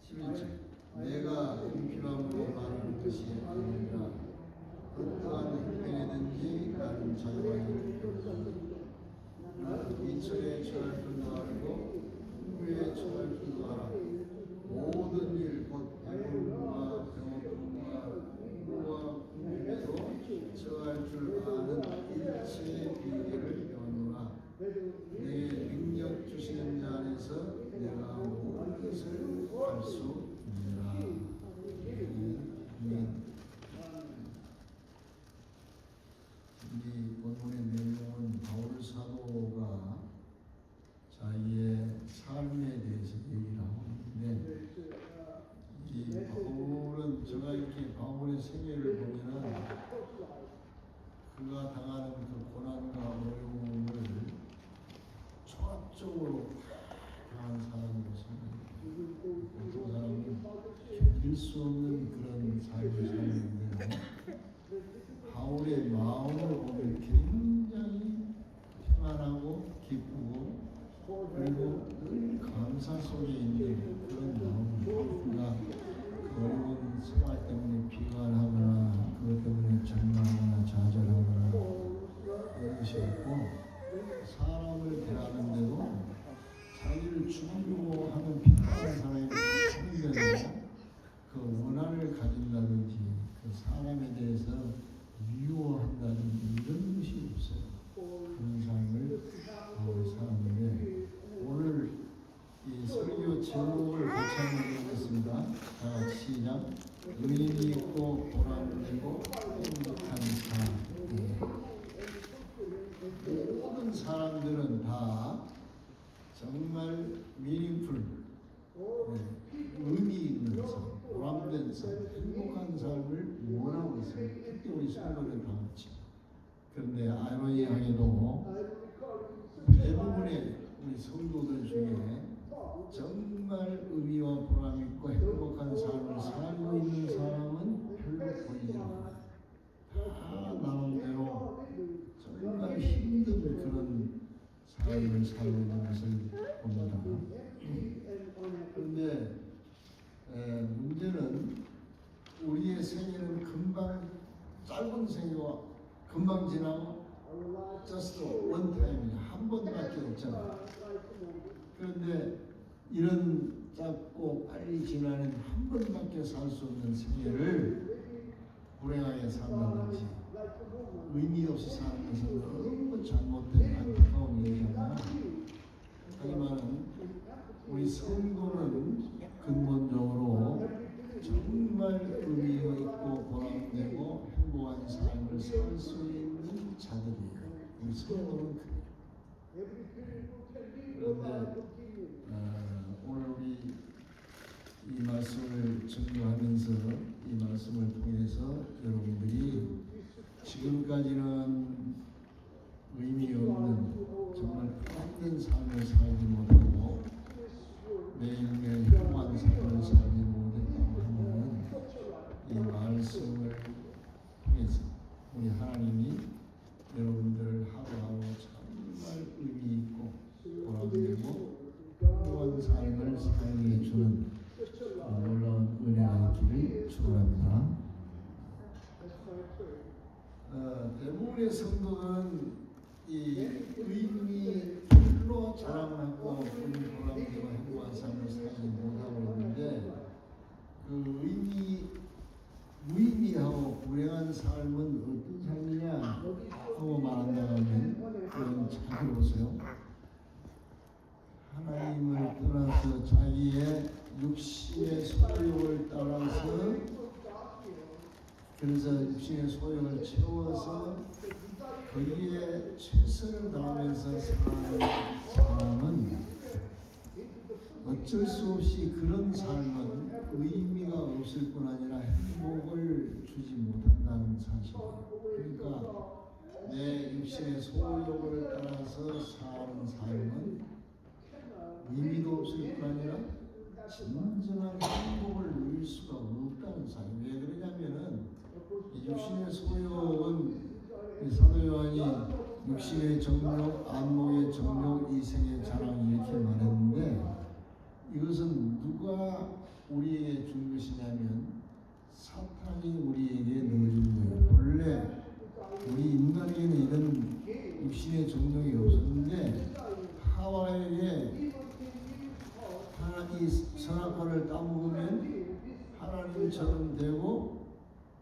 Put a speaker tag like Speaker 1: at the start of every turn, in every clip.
Speaker 1: 11절 내가 형편함으로 말하는 것이 아니라 어떠한 형편이든지 나는 자유하니 이철에 처할 줄도 알고 후에 처할 줄도 알아 모든 일 곧 배고픔과 배고픔과 공부와 공부에도 처할 줄 아는 일체의 비결을 배우노라 내게 능력 주시는 자 안에서 내가 모든 것을 할 수 있느라. 이 본문의 내용은 바울 사도가 자기의 삶에 대해서 얘기를 하고 있는데 이 바울은 제가 이렇게 바울의 생애를 보면은 그가 당하는 그 고난과 어려움을 종합적으로 당한 사람이었습니다. 어떤 사람은 견딜 수 없는 그런 삶을 살았는데 바울의 마음을 보면 굉장히 평안하고 기쁘고 그리고 늘 감사 속에 있는 그런 마음입니다. 그 어려운 생활 때문에 비관하거나 그것 때문에 절망하거나 좌절하거나 그런 것이 없고 사람을 대하는데도 자기를 죽이려고 하는 비판하는 사람이 생겨도 그 원한을 가진다든지 그 사람에 대해서 미워한다든지 이런 것이 없어요. 그런 삶을 살았는데 오늘 이 설교 제목을 같이 한번 읽겠습니다. 다 같이 시작. 의미 있고 보람되고 행복한 삶. 모든 사람들은 다 정말 meaningful, 의미 있는 삶, 보람된 삶, 행복한 삶을 원하고 있습니다. 특히 우리 성도는 다 그렇지. 그런데 아이러니하게도 대부분의 우리 성도들 중에 정말 의미와 보람 있고 행복한 삶을 살고 있는 사람은 별로 보이지 않아요. 다 나름대로 정말 힘든 그런 삶을 살고 있는 것을 봅니다. 그런데 문제는 우리의 생애는 금방 짧은 생애와 금방 지나고 just one time이야. 한 번밖에 없잖아. 그런데 이런 짧고 빨리 지나는 한 번밖에 살 수 없는 생애를 불행하게 산다든지 의미 없이 사는 것은 너무 잘못된 안타까운 일이잖아. 하지만 우리 성도는 근본적으로 정말 의미 있고 보람되고 행복한 삶을 살 수 있는 자들이에요. 우리 성도는 그래요. 그런데 오늘 우리 이 말씀을 증거하면서 이 말씀을 통해서 여러분들이 지금까지는 의미 없는 정말 힘든 삶을 살지 못하고 매일매일 평안한 삶을 살지 못했다고 하면 이 말씀을 통해서 우리 하나님이 여러분들을 하루하루 정말 의미 있고 보람되고 행복한 삶을 살게 해주는 놀라운 은혜가 있기를 축원합니다. 대부분의 성도는 이 의미로 자랑하고 보람되고 행복한 삶을 살지 못하고 있는데 그 무의미하고 불행한 삶은 어떤 삶이냐 하고 말한다면 그건 잘 보세요. 하나님을 떠나서 자기의 육신의 소욕을 따라서 그래서 육신의 소욕을 채워서 거기에 최선을 다하면서 사는 사람은 어쩔 수 없이 그런 삶은 의미가 없을 뿐 아니라 행복을 주지 못한다는 사실이에요. 그러니까 내 육신의 소욕을 따라서 사는 삶은 의미도 없을 뿐 아니라 진정한 행복을 누릴 수가 없다는 사실. 왜 그러냐면은 육신의 소욕은 사도 요한이 육신의 정욕, 안목의 정욕, 이생의 자랑 이렇게 말했는데 이것은 누가 우리에게 준 것이냐면 사탄이 우리에게 넣어준 거예요. 원래 우리 인간에게는 이런 육신의 정욕이 없었는데 하와에게 하나님이 선악과를 따먹으면 하나님처럼 되고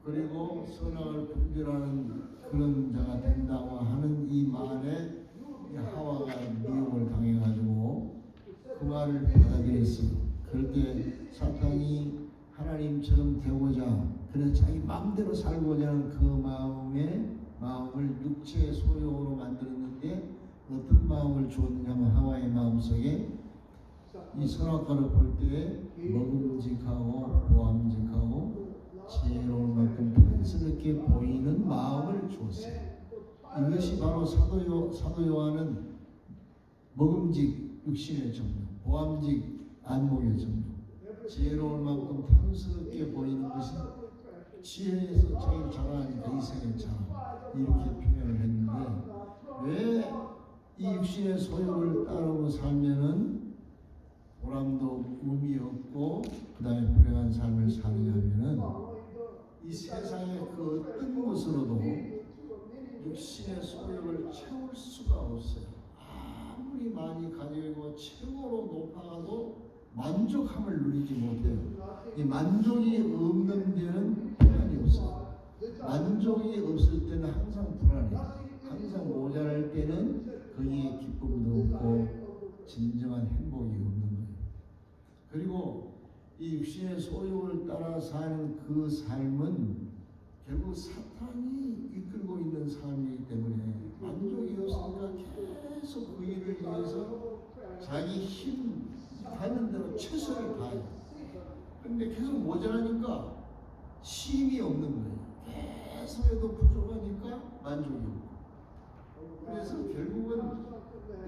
Speaker 1: 그리고 선악을 분별하는 그런 자가 된다고 하는 이 말에 하와가 미혹을 당해가지고 그 말을 받아들였어요. 그럴 때 사탄이 하나님처럼 되고자 그래서 자기 마음대로 살고자 하는 그 마음을 육체의 소욕으로 만들었는데 어떤 마음을 주었느냐면 하와의 마음속에 이 선악과를 볼 때 먹음직하고 보암직하고 지혜로운 만큼 탐스럽게 보이는 마음을 주었어요. 이것이 바로 사도 요한은 먹음직 육신의 정욕, 보암직 안목의 정욕, 지혜로운 만큼 탐스럽게 보이는 것이 지혜에서 제일 잘하니까 이생의 자 이렇게 표현을 했는데 왜 이 육신의 소욕을 따르고 살면은 보람도 의미 없고 그 다음에 불행한 삶을 사느냐면은 이 세상의 그 어떤 것으로도 육신의 소욕을 채울 수가 없어요. 아무리 많이 가지고 최고로 높아가도 만족함을 누리지 못해요. 이 만족이 없는 데는 불안이 없어요. 만족이 없을 때는 항상 불안해요. 항상 모자랄 때는 거기에 기쁨도 없고 진정한 행복이 없는 거예요. 그리고 이 육신의 소욕을 따라 사는 그 삶은 결국 사탄이 이끌고 있는 삶이기 때문에 만족이 없으니까 계속 그 일을 위해서 자기 힘 하는 대로 최선을 다해요. 그런데 계속 모자라니까 힘이 없는 거예요. 계속 해도 부족하니까 만족이 없고. 그래서 결국은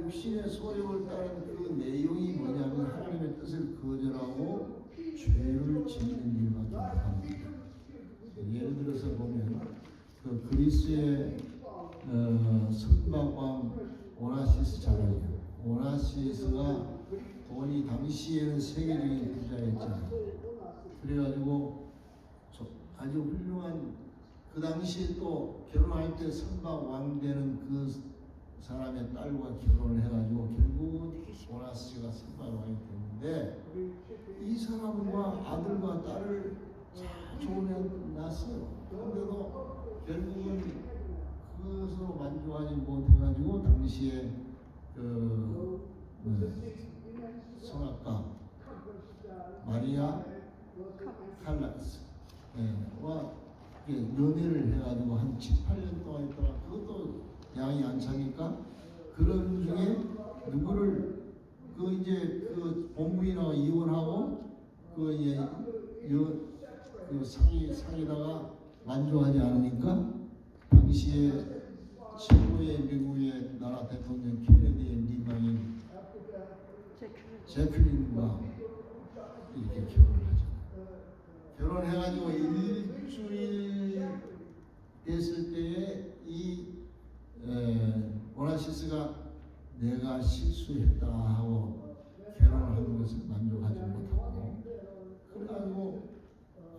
Speaker 1: 육신의 소욕을 따른 그 내용이 뭐냐면 하나님의 뜻을 거절하고 죄를 짓는 일밖에 못합니다. 예를 들어서 보면 그 그리스의 선박왕 오나시스 잘 알죠. 오나시스가 돈이 당시에는 세계적인 부자였잖아요. 그래가지고 아주 훌륭한 그 당시에 또 결혼할 때 선박왕 되는 그 사람의 딸과 결혼을 해가지고 결국은 오나시스가 선박왕이 됐는데 이 사람과 아들과 딸을 참 좋은 애 낳았어요. 그런데도 결국은 그것으로 만족하지 못해가지고 당시에 성악가 마리아 칼라스와 연애를 해가지고 한 7, 8년 동안 있다가 그것도 양이 안 차니까 그런 중에 누구를 그 본부인하고 이혼하고 사귀다가 만족하지 않으니까 당시에 최고의 미국의 나라 대통령 케네디의 민망인 제플린과 이렇게 결혼을 하잖아요. 결혼해가지고 일주일 됐을 때에 이 오나시스가 내가 실수했다 하고 결혼하는 것을 만족하지 못하고 그래가지고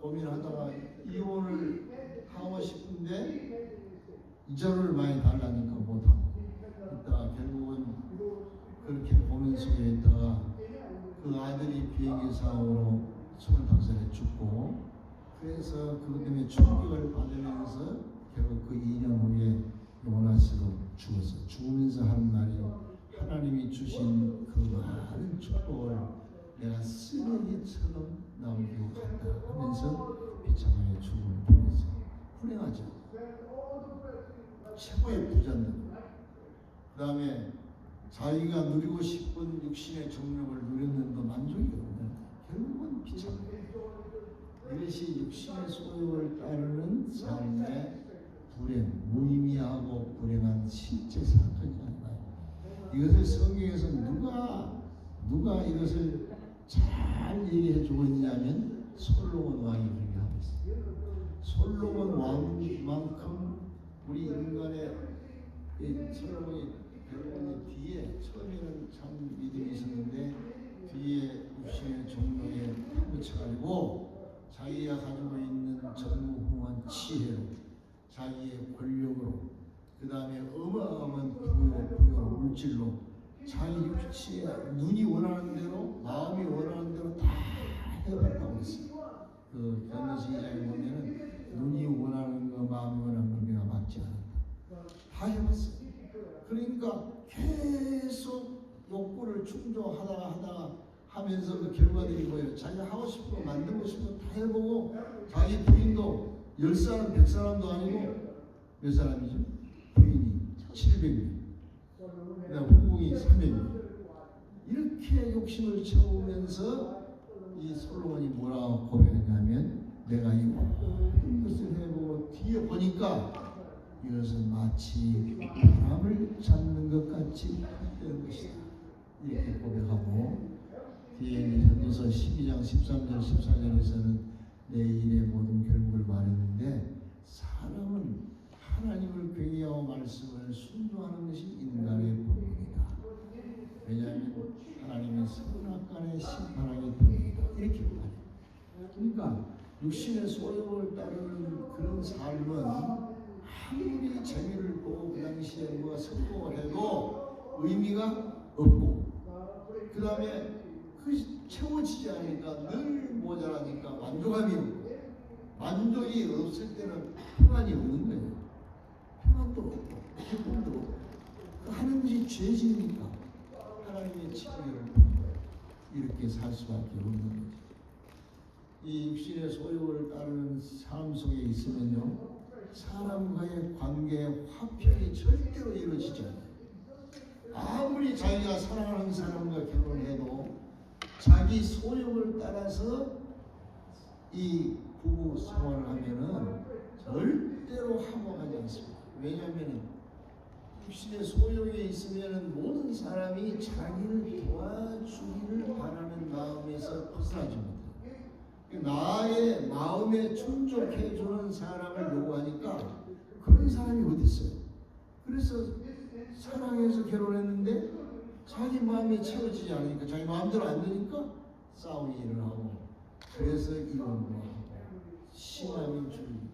Speaker 1: 고민하다가 이혼을 하고 싶은데 이자를 많이 달라니까 못하고 있다가 결국은 그렇게 고민 속에 있다가 그 아들이 비행기 사고로 25살에 죽고 그래서 그것 때문에 충격을 받으면서 결국 그 2년 후에 오나시스로 죽었어. 죽으면서 하는 말이 하나님이 주신 그 많은 축복을 내가 쓰레기처럼 남기고 갔다 하면서 비참하게 죽음을 보냈어. 불행하죠. 최고의 부자인데 그 다음에 자기가 누리고 싶은 육신의 정욕을 누렸는데 만족이 없는 결국은 비참해요. 이것이 육신의 소욕을 따르는 삶의 불행, 무의미하고 불행한 실제 사건이라는 거예요. 이것을 성경에서 누가 이것을 잘 얘기해 주고 있냐면 솔로몬 왕이 그렇게 하고 있어요. 솔로몬 왕만큼 우리 인간의 솔로몬이 결국은 뒤에 처음에는 참 믿음이 있었는데 뒤에 육신 가지고 자기가 가지고 있는 전무후무한 지혜로 자기의 권력으로 그 다음에 어마어마한 부여 물질로 자기 육체에 눈이 원하는 대로 마음이 원하는 대로 다 해봤다고 했어요. 그 견노서 2장에 보면은 눈이 원하는 거 마음이 원하는 거 내가 막지 않았다. 다 해봤어요. 그러니까 계속 욕구를 충족하다가 하면서 그 결과들이 뭐예요? 자기가 하고 싶은 거 만들고 싶은 거 다 해보고 자기 부인도 10사람 100사람도 아니고 몇 사람이죠? 부인이 700명 그다음 후궁이 300명 이렇게 욕심을 채우면서 이 솔로몬이 뭐라고 고백했냐면 내가 이 모든 것을 해보고 뒤에 보니까 이것은 마치 바람을 잡는 것 같이 헛되는 것이다 이렇게 고백하고 뒤에 전도서 12장 13절 14절에서는 내 일의 모든 결국을 말했는데 사람은 하나님을 경외하고 말씀을 순종하는 것이 인간의 본능이다. 왜냐하면 하나님의 선악간에 심판하기 때문이다. 이렇게 말해요. 그러니까 육신의 소욕을 따르는 그런 삶은 아무리 재미를 보고 그 당시에 뭐가 성공을 해도 의미가 없고 그 다음에 그 채워지지 않으니까 늘 모자라니까 만족감이 없고 만족이 없을 때는 평안이 없는 거예요. 평안도 없고 기쁨도 없고 하는 것이 죄지니까 하나님의 지혜를 이렇게 살 수밖에 없는 거죠. 이 육신의 소욕을 따르는 삶 속에 있으면요 사람과의 관계의 화평이 절대로 이루어지지 않아요. 아무리 자기가 사랑하는 사람과 결혼해도 자기 소욕을 따라서 이 부부 생활을 하면은 절대로 화목하지 않습니다. 왜냐하면 육신의 소욕에 있으면은 모든 사람이 자기를 도와주기를 바라는 마음에서 벗어나지 못해요. 나의 마음에 충족해주는 사람을 요구하니까 그런 사람이 어디 있어요? 그래서 사랑해서 결혼했는데 자기 마음에 채워지지 않으니까 자기 마음대로 안 되니까 싸움이 일어나고 그래서 이런 거 신앙이 줄이고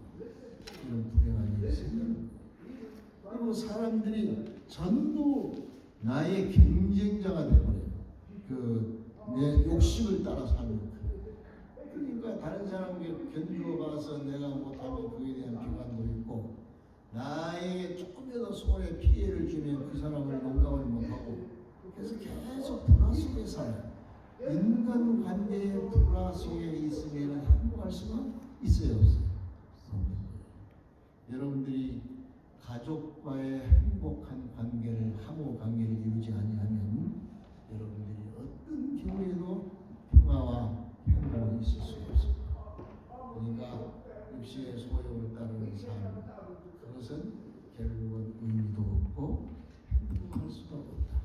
Speaker 1: 이런 불행한 일이 생기는 거예요. 그리고 사람들이 전부 나의 경쟁자가 되어버려요. 내 욕심을 따라 사는 거예요. 그러니까 다른 사람에게 견주어 봐서 내가 못하면 그에 대한 비관도 있고 나에게 조금이라도 손에 피해를 주면 그 사람을 용납을 못하고 그래서 계속 불화 속에 살아요. 인간관계의 불화 속에 있으면 행복할 수가 있어요 없어요? 없는 거예요. 여러분들이 가족과의 행복한 관계를 하고 관계를 이루지 아니하면 여러분들이 어떤 경우에도 평화와 행복이 있을 수가 없습니다. 그러니까 육신의 소욕을 따르는 삶 그것은 결국은 의미도 없고 행복할 수가 없다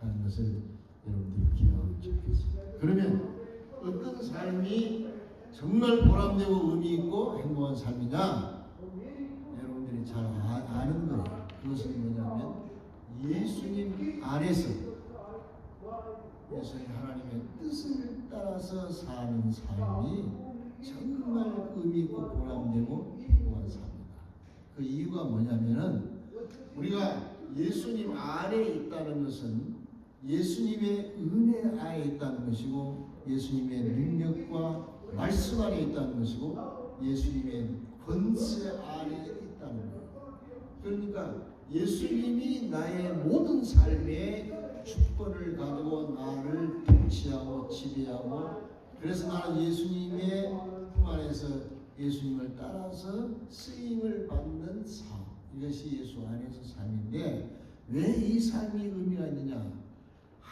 Speaker 1: 하는 것을 여러분들이 기억하면 좋겠습니다. 그러면 어떤 삶이 정말 보람되고 의미 있고 행복한 삶이냐 여러분들이 잘 아는 거예요. 그것은 뭐냐면 예수님 안에서 예수님 하나님의 뜻을 따라서 사는 삶이 정말 의미 있고 보람되고 행복한 삶이다. 그 이유가 뭐냐면은 우리가 예수님 안에 있다는 것은 예수님의 은혜 안에 있다는 것이고 예수님의 능력과 말씀 안에 있다는 것이고 예수님의 권세 안에 있다는 거예요. 그러니까 예수님이 나의 모든 삶의 주권을 가지고 나를 통치하고 지배하고 그래서 나는 예수님의 품 안에서 예수님을 따라서 쓰임을 받는 삶 이것이 예수 안에서 삶인데 왜 이 삶이 의미가 있느냐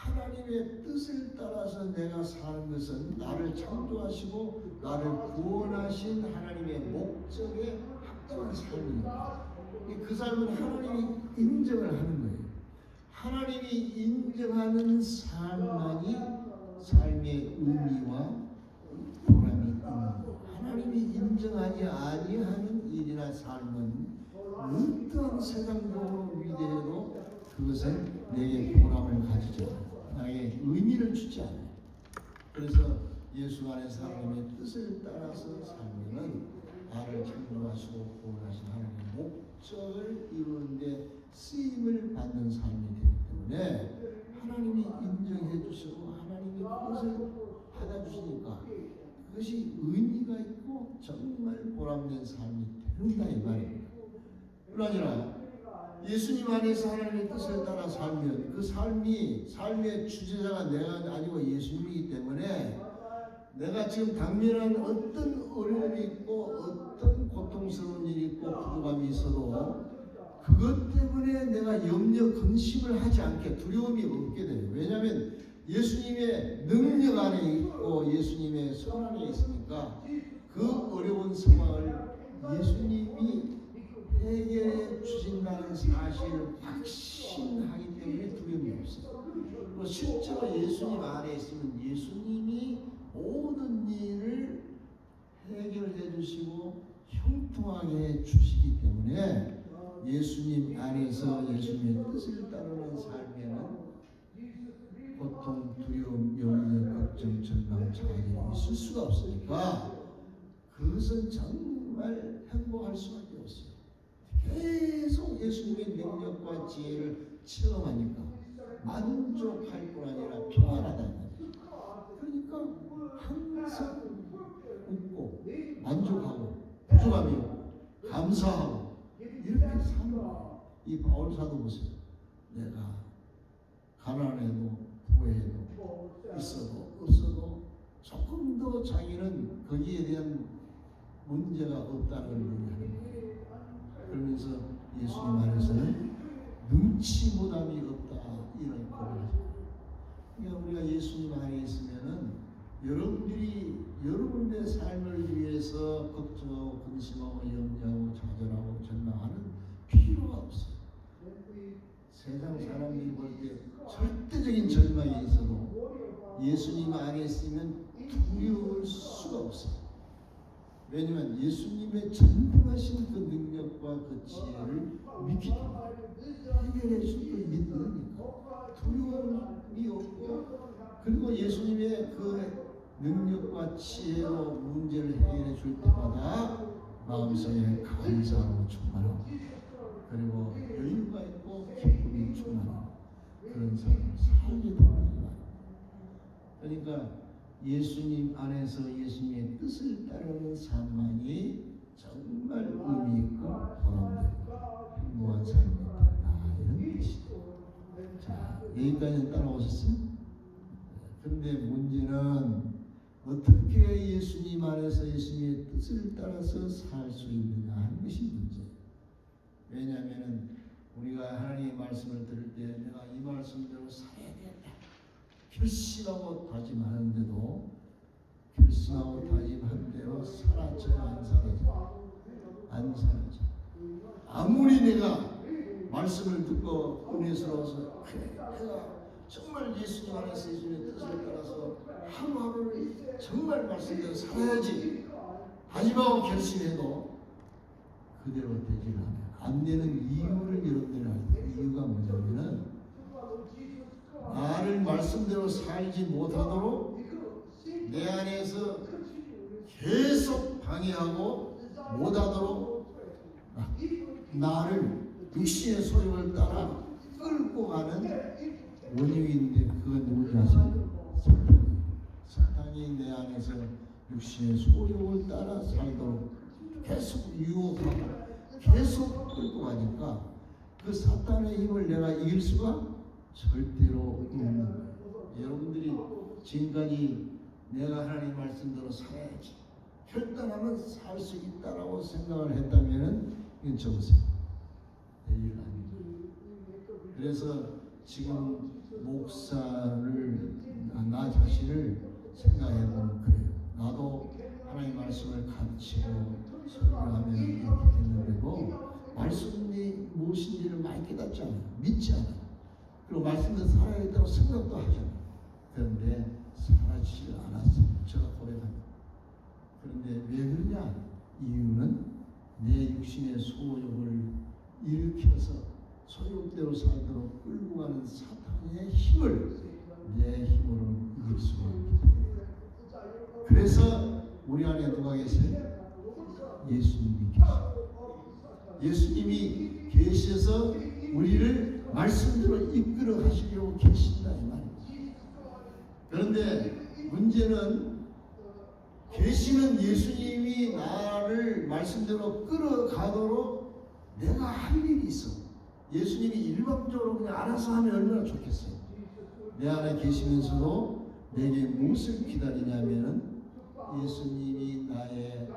Speaker 1: 하나님의 뜻을 따라서 내가 사는 것은 나를 창조하시고 나를 구원하신 하나님의 목적에 합당한 삶입니다. 그 삶은 하나님이 인정을 하는 거예요. 하나님이 인정하는 삶만이 삶의 의미와 보람이 있는 거예요. 하나님이 인정하지 아니하는 일이나 삶은 어떤 세상적으로 위대해도 그것은 내게 보람을 가지지 않아요. 나에게 의미를 주지 않아요. 그래서 예수 안에서 하나님의 뜻을 따라서 살면은 나를 창조하시고 구원하신 하나님의 목적을 이루는데 쓰임을 받는 삶이 되기 때문에 하나님이 인정해 주시고 하나님의 뜻을 받아주시니까 그것이 의미가 있고 정말 보람된 삶이 된다 이 말입니다. 뿐 아니라 예수님 안에서 하나님의 뜻을 따라 살면 그 삶의 주제자가 내가 아니고 예수님이기 때문에 내가 지금 당면한 어떤 어려움이 있고 어떤 고통스러운 일이 있고 부족함이 있어도 그것 때문에 내가 염려 근심을 하지 않게 두려움이 없게 돼요. 왜냐하면 예수님의 능력 안에 있고 예수님의 손 안에 있으니까 그 어려운 상황을 예수님이 해결해 주신다는 사실을 확신하기 때문에 두려움이 없어요. 그리고 실제로 예수님 안에 있으면 예수님이 모든 일을 해결해 주시고 형통하게 해 주시기 때문에 예수님 안에서 예수님의 뜻을 따르는 삶에는 고통, 두려움, 염려, 걱정, 절망, 자괴이 있을 수가 없으니까 그것은 정말 행복할 수밖에 없어요. 계속 예수님의 능력과 지혜를 체험하니까 만족할 뿐 아니라 평안하다. 그러니까 항상 웃고 만족하고 부족함이 없고 감사하고 이렇게 사는 이 바울 사도 보세요. 내가 가난해도 부해도 있어도 없어도 조금 더 자기는 거기에 대한 문제가 없다는 걸 얘기하는 거예요. 그러면서 예수님 안에서는 눈치보담이 없다 이런 고백을. 그러니까 우리가 예수님 안에 있으면은 여러분들이 여러분의 삶을 위해서 걱정하고 근심하고 염려하고 좌절하고 절망하는 필요가 없어요. 세상 사람들이 볼 때 절대적인 절망이 있어도 예수님 안에 있으면 두려울 수가 없어요. 왜냐하면 예수님의 전능하신 그 능력과 그 지혜를 믿기 때문에 해결해 줄 걸 믿으니까 두려움이 없고 그리고 예수님의 그 능력과 지혜로 문제를 해결해 줄 때마다 마음속에 감사로 충만하고 그리고 여유가 있고 기쁨이 충만하고 그런 삶을 살게 된다. 그러니까 예수님 안에서 예수님의 뜻을 따르는 삶만이 정말 의미 있고 보람되고 행복한 삶이 된다 이런 뜻이죠. 자, 여기까지 따라오셨어요? 그런데 문제는 어떻게 예수님 안에서 예수님의 뜻을 따라서 살 수 있느냐 하는 것이 문제예요. 왜냐하면 우리가 하나님의 말씀을 들을 때 내가 이 말씀대로 살아야 된다 결심하고 다짐하는데도 결심하고 다짐한 대로 사라져요? 안 사라져? 안 사라져. 아무리 내가 말씀을 듣고 은혜스러워서 내가 정말 예수님 안에서 예수님의 뜻을 따라서 하루하루를 정말 말씀대로 살아야지 다짐하고 결심해도 그대로 되지는 않아요. 안 되는 이유를 여러분들이 알아요. 이유가 뭐냐면은 나를 말씀대로 살지 못하도록 내 안에서 계속 방해하고 못하도록 나를 육신의 소욕을 따라 끌고 가는 원흉인데 그건 누구지 아세요? 사탄이 내 안에서 육신의 소욕을 따라 살도록 계속 유혹하고 계속 끌고 가니까 그 사탄의 힘을 내가 이길 수가 절대로 없는 거예요. 여러분들이 지금까지 내가 하나님 말씀대로 살아야지 결단하면 살 수 있다라고 생각을 했다면은 이건 적으세요. 내일 아닙니다. 그래서 지금 목사를 나 자신을 생각해보면 그래요. 나도 하나님 말씀을 가르치고 설교하면 이렇게 했는데도 말씀이 무엇인지를 많이 깨닫지 않아요. 믿지 않아요. 그리고 말씀대로 살아야겠다고 생각도 하잖아요. 그런데 살아지지 않았어요. 제가 고백합니다. 그런데 왜 그러냐? 이유는 내 육신의 소욕을 일으켜서 소욕대로 살도록 끌고 가는 사탄의 힘을 내 힘으로 이길 수가 없기 때문에 그래서 우리 안에 누가 계세요? 예수님이 계세요. 예수님이 계셔서 우리를 말씀대로 이끌어 가시려고 계신다 이 말입니다. 그런데 문제는 계시는 예수님이 나를 말씀대로 끌어가도록 내가 할 일이 있어. 예수님이 일방적으로 그냥 알아서 하면 얼마나 좋겠어요. 내 안에 계시면서도 내게 무엇을 기다리냐면은 예수님이 나의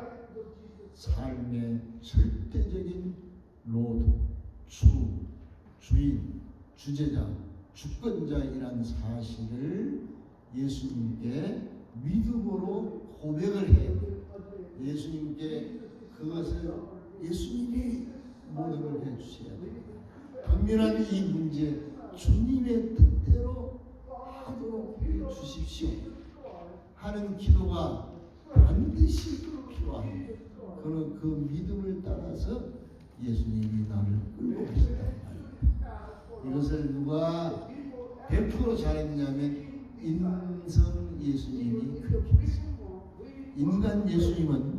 Speaker 1: 삶의 절대적인 로드, 주인, 주제자, 주권자이란 사실을 예수님께 믿음으로 고백을 해요. 예수님께 그것을 예수님이 모든 걸 해주셔야 됩니다. 당면한 이 문제 주님의 뜻대로 하도록 해주십시오 하는 기도가 반드시 필요합니다. 그는 그 믿음을 따라서 예수님이 나를 끌고 가신다는 말입니다. 이것을 누가 100% 잘했냐면 인성 예수님이 그렇게 했습니다. 인간 예수님은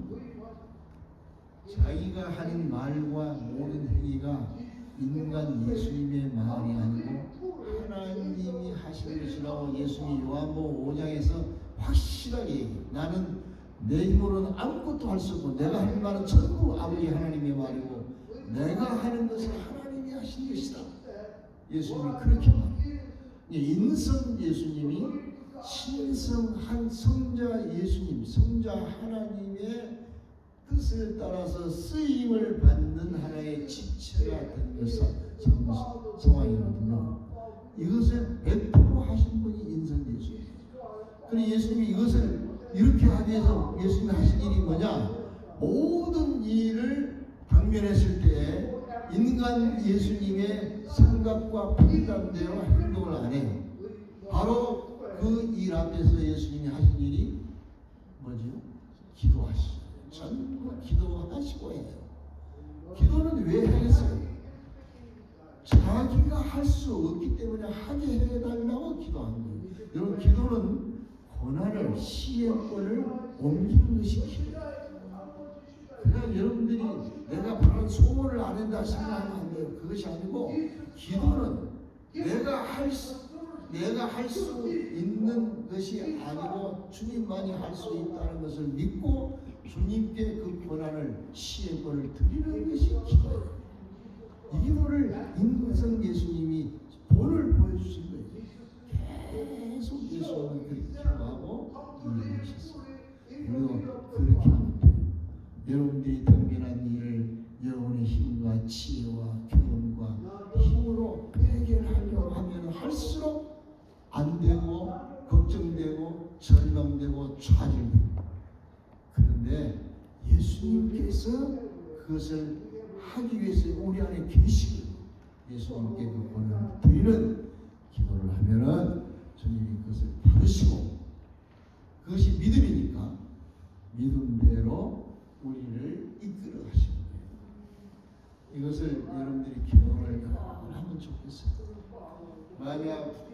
Speaker 1: 자기가 하는 말과 모든 행위가 인간 예수님의 말이 아니고 하나님이 하신 것이라고 예수님이 요한복음 5장에서 확실하게 얘기해요. 나는 내 힘으로는 아무것도 할 수 없고 내가 하는 말은 전부 아버지 하나님의 말이고 내가 하는 것은 하나님이 하신 것이다. 예수님이 그렇게 말해요. 인성 예수님이 신성한 성자 예수님, 성자 하나님의 뜻을 따라서 쓰임을 받는 하나의 지체가 된 상황이거든요. 이것을 100% 하신 분이 인성 예수님. 그런데 예수님이 이것을 이렇게 하기 위해서 예수님이 하신 일이 뭐냐? 모든 일을 당면했을 때 인간 예수님의 생각과 판단대로 행동을 안 해요. 바로 그 일 앞에서 예수님이 하신 일이 뭐죠? 기도하시죠. 전부 기도하시고 해요. 기도는 왜 하겠어요? 자기가 할 수 없기 때문에 하게 해달라고 기도하는 거예요. 여러분, 기도는 고난을, 시험권을 옮기는 것이 기도예요. 그냥 여러분들이 내가 바로 소원을 안 한다 생각하면 안 돼요. 그것이 아니고 기도는 내가 할 수 있는 것이 아니고 주님만이 할 수 있다는 것을 믿고 주님께 그 권한을 시험권을 드리는 것이 기도예요. 이 기도를 인성 예수님이 본을 보여주신 거예요. 계속 예수님은 그렇게 기도하고 이해하셨어요. 우리도 그렇게 하면 돼요. 여러분들이 당면한 일을 여러분의 힘과 지혜와 경험과 힘으로 해결하려고 하면 할수록 안 되고 걱정되고 절망되고 좌절되고. 그런데 예수님께서 그것을 하기 위해서 우리 안에 계시고 예수님께 그 권한을 드리는 기도를 하면은 주님이 그것을 받으시고 그것이 믿음이니까 믿음대로 우리를 이끌어 가시는 거예요. 이것을 여러분들이 경험을 하면 좋겠어요. 만약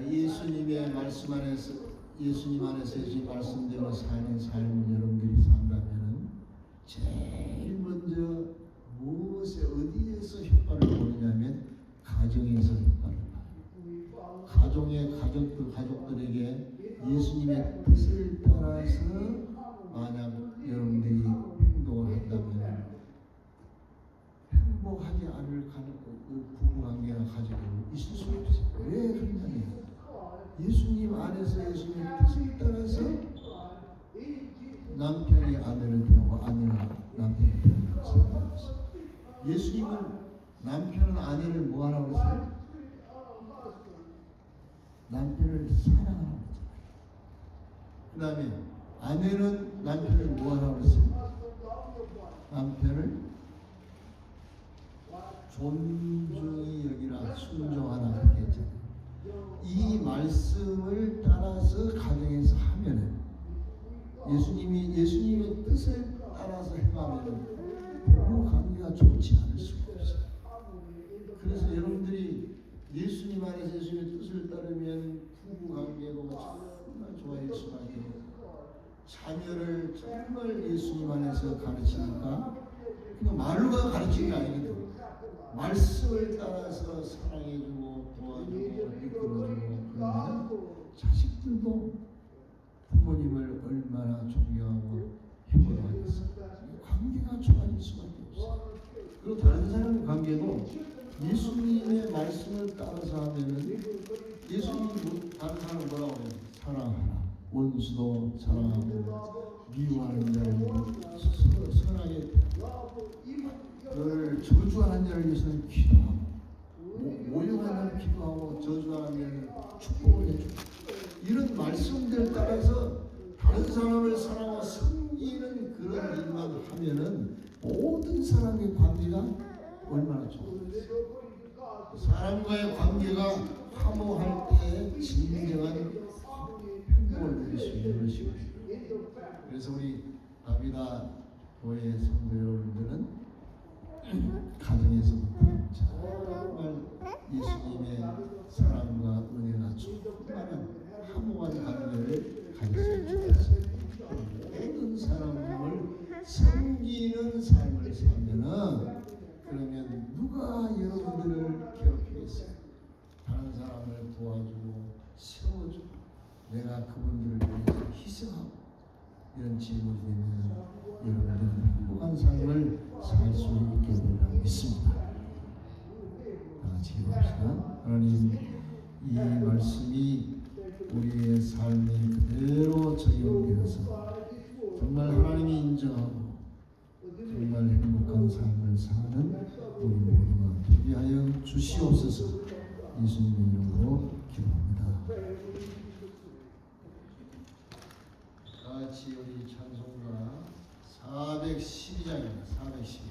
Speaker 1: 예수님의 말씀 안에서 예수님 안에서 예수님 말씀대로 사는 삶을 여러분들이 산다면은 제일 먼저 무엇에 어디에서 효과를 보느냐면 가정에서 효과를 봐요. 가족들에게 예수님의 뜻을 따라서 만약 여러분들이 행동을 한다면 행복하지 않을 부부관계나 가족이 있을 수 없어요. 왜 그러냐면 예수님 안에서 예수님의 뜻을 따라서 남편이 아내를 대하고 아내가 남편을 대하는 예수님은 남편은 아내를 뭐 하라고 그랬어요? 남편을 사랑하라고 했잖아요. 그 다음에 아내는 남편을 뭐 하라고 그랬어요? 남편을 존중히 여기라 순종하라 그렇게 했잖아요. 이 말씀을 따라서 가정에서 하면은 예수님의 뜻을 따라서 행하면은 부부 관계가 좋지 않을 수가 없어요. 그래서 여러분들이 예수님 안에서 예수님의 뜻을 따르면 부부 관계가 정말 좋아질 수밖에 없어요. 자녀를 정말 예수님 안에서 가르치니까 그냥 말로가 가르치는 게 아니거든. 말씀을 따라서 사랑해주고 도와주고 이끌어주고 그러면 자식들도 부모님을 얼마나 존경하고 힘들어하겠어. 관계가 좋아질 수밖에 없어. 그리고 다른 사람의 관계도 예수님의 말씀을 따라서 하면은 예수님이 다른 사람 뭐라고 해요? 사랑하라. 원수도 사랑하고 미워하는 자를 선하게 너를 저주하는 자를 위해서는 기도하고 모욕하는 자를 기도하고 저주하는 자를 축복을 해주고 이런 말씀들 따라서 다른 사람을 사랑하고 섬기는 그런 일만 하면은 모든 사람의 관계가 얼마나 좋아졌어요. 사람과의 관계가 화목할 때 진정한 행복을 누릴 수 있는 것이거든요. 그래서 우리 다비다 교회 성도 여러분들은 가정에서부터 정말 예수님의 사랑과 은혜가 충만한 화목한 관계를 가졌으면 좋겠어요. 모든 사람을 섬기는 삶을 살면은 그러면 누가 여러분들을 괴롭히겠어요? 다른 사람을 도와주고 세워주고 내가 그분들을 위해서 희생하고 이런 질문이 되면 여러분들은 행복한 삶을 살 수 있게 되리라 믿습니다. 다 같이 기도합시다. 하나님, 이 말씀이 우리의 삶에 그대로 적용되어서 정말 하나님이 인정하고 정말 행복한 삶을 사는 우리 모두가 되게 하여 주시옵소서. 예수님의 이름으로 기도합니다. 같이 우리 찬송가 412장입니다. 412.